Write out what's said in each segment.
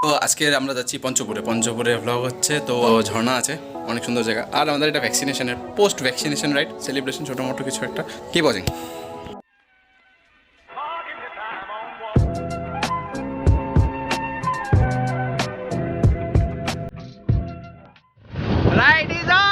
তো আজকে আমরা যাচ্ছি পঞ্চপুরে ব্লগ হচ্ছে। তো ঝর্ণা আছে, অনেক সুন্দর জায়গা। আর আমাদের এটা ভ্যাকসিনেশনের পোস্ট ভ্যাকসিনেশন রাইট সেলিব্রেশন, ছোটো মোটো কিছু একটা। কি বলেন? Ride is on.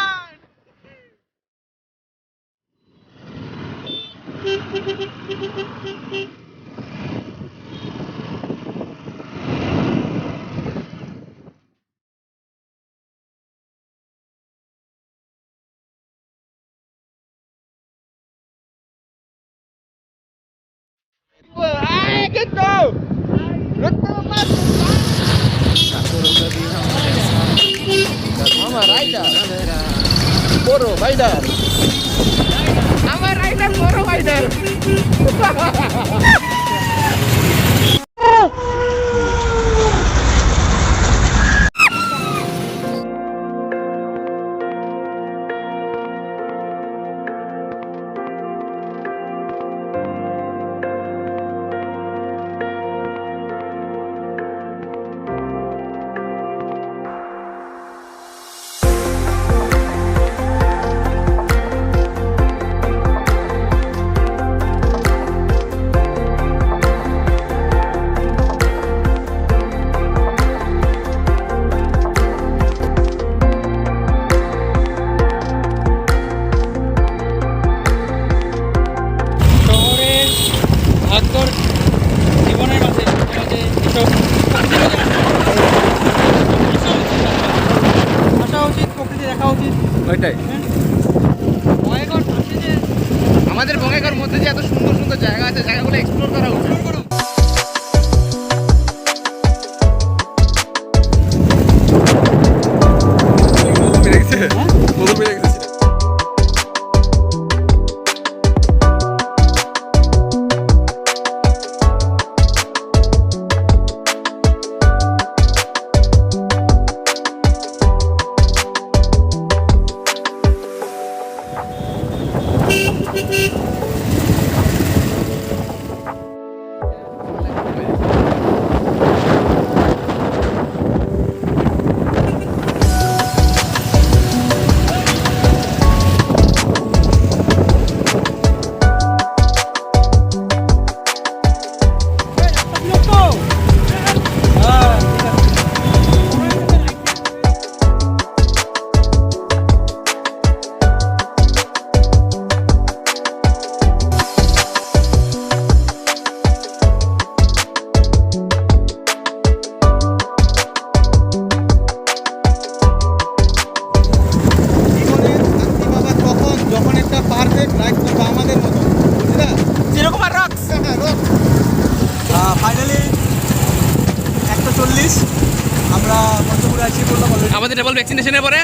আমাদের বঙ্গাইগাঁওর মধ্যে যে এত সুন্দর সুন্দর জায়গা আছে, জায়গাগুলো এক্সপ্লোর করা উচিত। আমাদের ডাবল ভ্যাকসিনেশনের পরে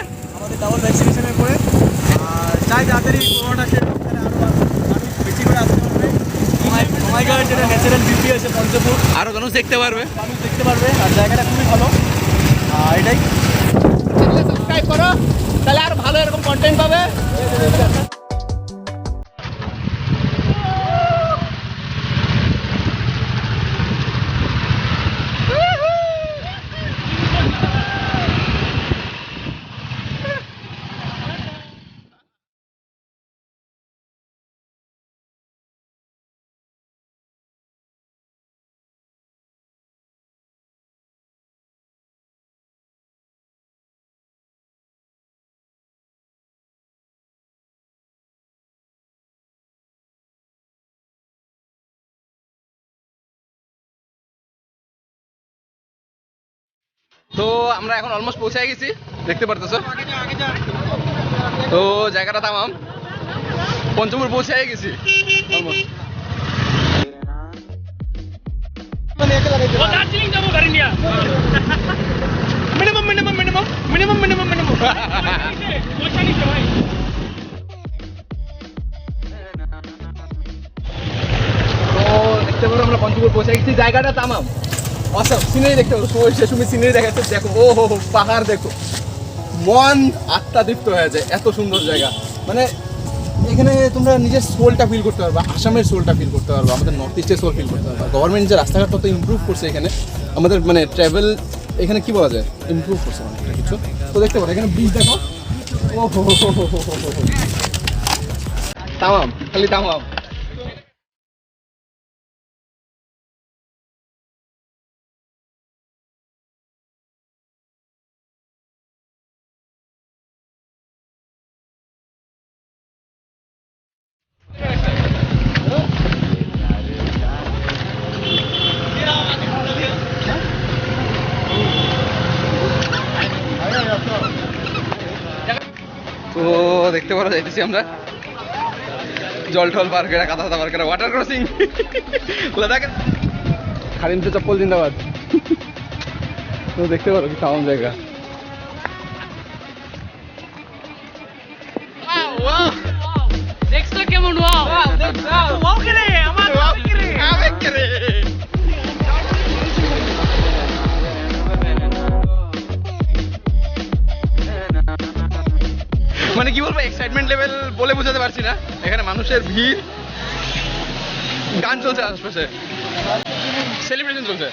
আর চাই তাড়াতাড়ি করোনাটা শেষ হোক, বেশি করে আসতে পারবে। বঙ্গাইগাঁওয়ের যেটা ন্যাচারাল বিউটি আছে পঞ্চপুর, আরও মানুষ দেখতে পারবে আর জায়গাটা খুবই ভালো। এটাই সাবস্ক্রাইব করো, তাহলে আর ভালো এরকম কন্টেন্ট পাবে। তো আমরা এখন অলমোস্ট পৌঁছে গেছি, দেখতে পারতেছো। তো জায়গাটা তামাম, পঞ্চপুর পৌঁছে গেছি অলমোস্ট। দেখতে পারো আমরা পঞ্চপুর পৌঁছে গেছি, জায়গাটা তামাম অসম। সিনারি দেখতে পাবো, তুমি সিনারি দেখাচ্ছে, দেখো ও হো পাহাড় দেখো, মন আত্মা দীপ্ত হয়ে যায়, এত সুন্দর জায়গা। মানে এখানে তোমরা নিজের সোলটা ফিল করতে পারবা, আসামের সোলটা ফিল করতে পারবা, আমাদের নর্থ ইস্টের সোল ফিল করতে পারবা। গভর্নমেন্ট যে রাস্তাঘাট তত ইমপ্রুভ করছে এখানে, আমাদের মানে ট্রাভেল এখানে কি বলা যায় ইমপ্রুভ করছে অনেকটা কিছু। তো দেখতে পারো এখানে ব্রিজ দেখো, ও হো হো হো হো হো হো, তামাম খালি তামাম। তো দেখতে পারা যাইতেছি আমরা জল টল পার করে, কাদা কাদা পার করে, ওয়াটার ক্রসিং লাদাখের খালিম তো চপ্পল জিন্দাবাদ। তো দেখতে পারো কি সাউন্ড জায়গা। দেখছো কেমন ওয়াও করে আমার করে মানে কি বলবো, এক্সাইটমেন্ট লেভেল বলে বোঝাতে পারছি না। এখানে মানুষের ভিড়, গান চলছে আশপাশে, সেলিব্রেশন চলছে।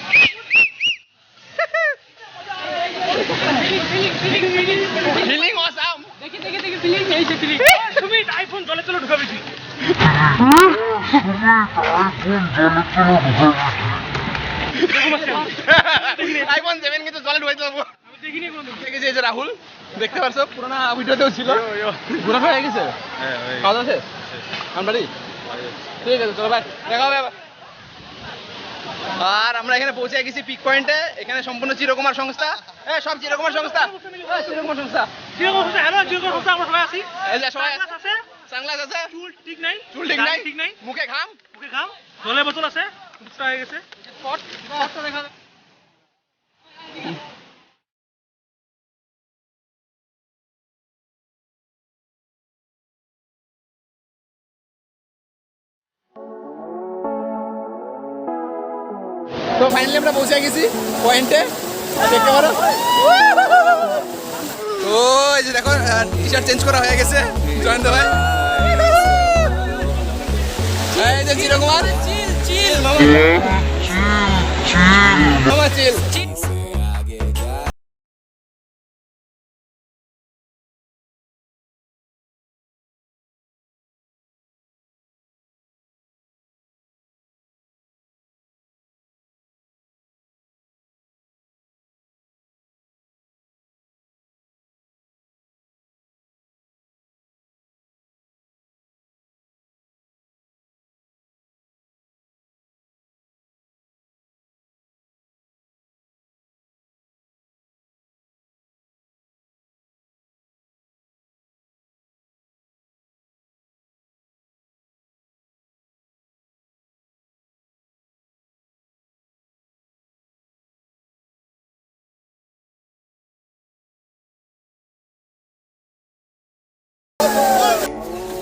Feeling awesome. দেখি দেখি দেখি ফিলিং এই যে ফিলিং তুমি আইফোন জলে চলে ঢুকাবি তুই আইফোন 7 কিন্তু জলে ঢুকাইতে পারবো। আমি দেখিনি কোনো দেখেছি এই যে রাহুল, দেখতে পারছো পুরোনো ভিডিওতেও ছিল। ঘোরা হয়ে গেছে, খাওয়া দাওয়া শেষ, বাড়ি ঠিক আছে, চলো ভাই দেখা হবে আবার। আর আমরা এখানে পৌঁছে গেছি পিক পয়েন্টে। এখানে সম্পূর্ণ চিরকুমার সংস্থা, সব চিরকুমার সংস্থা, চিরকুমার সংস্থা। হ্যালো জিরো সংস্থা আমরা সবাই আছি। এই যে সবাই আছে সানগ্লাস আছে, চুল ঠিক নাই চুল ঠিক নাই, মুখে ঘাম, ওকে খাও জলের বোতল আছে, দুটো হয়ে গেছে স্পটটা দেখা যায়। তো ফাইনালি আমরা পৌঁছে গেছি পয়েন্টে, দেখতে পারো। তো এই যে দেখো টি শার্ট চেঞ্জ করা হয়ে গেছে, জয়েন্ট ভাই। এই যে চিরকুমার চিল চিল মামা, মামা চিল।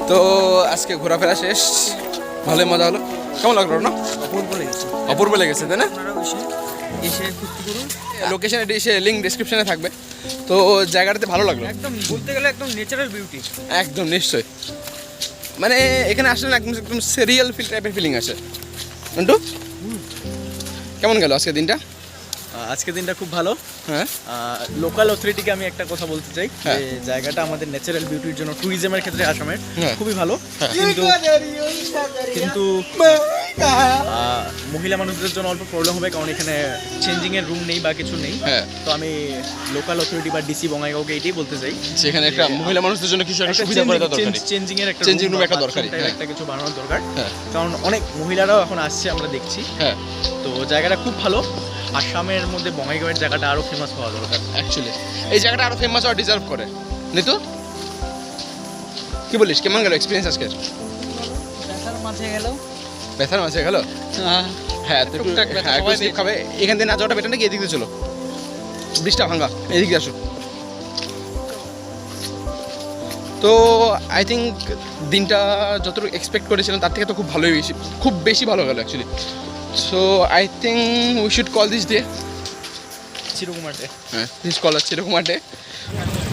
তো আজকে ঘোরাফেরা শেষ, ভালোই মজা হলো। কেমন লাগলো না? অপূর্ব লেগেছে তাই না? লোকেশন এসে লিঙ্ক ডেসক্রিপশনে থাকবে। তো জায়গাটাতে ভালো লাগলো, একদম বলতে গেলে একদম ন্যাচারাল বিউটি। একদম নিশ্চয়ই, মানে এখানে আসলে না একদম একদম সিরিয়াল ফিল টাইপের ফিলিং আছে। মন্টু কেমন গেল আজকে দিনটা? আজকে দিনটা খুব ভালো। হ্যাঁ, লোকাল অথরিটিকে আমি একটা কথা বলতে চাই যে হ্যাঁ। জায়গাটা আমাদের ন্যাচারাল বিউটির জন্য ট্যুরিজমের ক্ষেত্রে আসামের হ্যাঁ। খুবই ভালো, কিন্তু মহিলা মানুষদের জন্য অল্প প্রবলেম হবে, কারণ এখানে চেঞ্জিং এর রুম নেই বা কিছু নেই। হ্যাঁ। তো আমি লোকাল অথরিটি বা ডিসি বঙ্গাইগাঁওকে এটাই বলতে চাই, সেখানে একটা মহিলা মানুষদের জন্য কিছু একটা সুবিধা করে দেওয়া দরকার। চেঞ্জিং এর একটা Changing room একটা দরকারি, হ্যাঁ। একটা কিছু বানানোর দরকার, হ্যাঁ। কারণ অনেক মহিলারাও এখন আসছে আমরা দেখছি। হ্যাঁ, তো জায়গাটা খুব ভালো। আসামের মধ্যে বঙ্গাইগাঁওয়ের জায়গাটা আরো ফেমাস হওয়া দরকার। অ্যাকচুয়ালি এই জায়গাটা আরো ফেমাস হওয়া ডিজার্ভ করে। নিতু কি বলিস, কেমন গেল এক্সপিরিয়েন্স আজকে? ব্যথার মাঝে গেল, ব্যথার মাঝে গেল। হ্যাঁ, তো টুকটাক ব্যথা একটু সবাই sleep খাবে। এখান থেকে না যাওয়াটা বেটার নাকি এদিক দিয়ে চলো, ব্রিজটা ভাঙা, এদিক দিয়ে আসো। তো আই থিঙ্ক দিনটা যতটুকু এক্সপেক্ট করেছিলাম তার থেকে তো খুব বেশি ভালো গেল actually. So I think we should call this day chirkumar day. হ্যাঁ, দিস কল চিরকুমার ডে।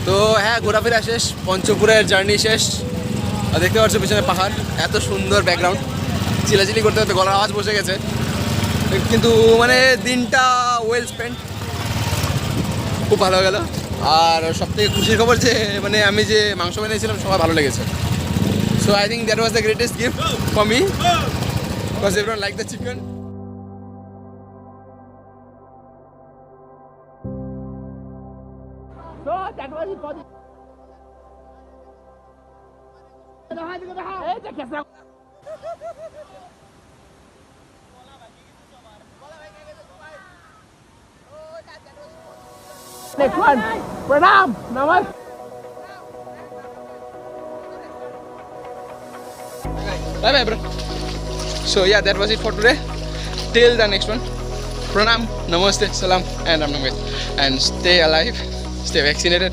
তো হ্যাঁ, ঘোরাফেরা শেষ, পঞ্চপুরের জার্নি শেষ। আর দেখতে পাচ্ছ পিছনে পাহাড়, এত সুন্দর ব্যাকগ্রাউন্ড, চিলাচিলি করতে করতে গলার আওয়াজ বসে গেছে, কিন্তু মানে দিনটা ওয়েল স্পেন্ড, খুব ভালো গেল। আর সবথেকে খুশির খবর যে মানে আমি যে মাংস বানিয়েছিলাম সবার ভালো লেগেছে। So I think that was the greatest gift for me, because everyone like the chicken. So that was it for the next one. Pranam, Namas. Bye bye, bro. So yeah, that was it for today. Till the next one. Pranam, Namaste, Salam, and Ramnam. And stay alive, stay vaccinated.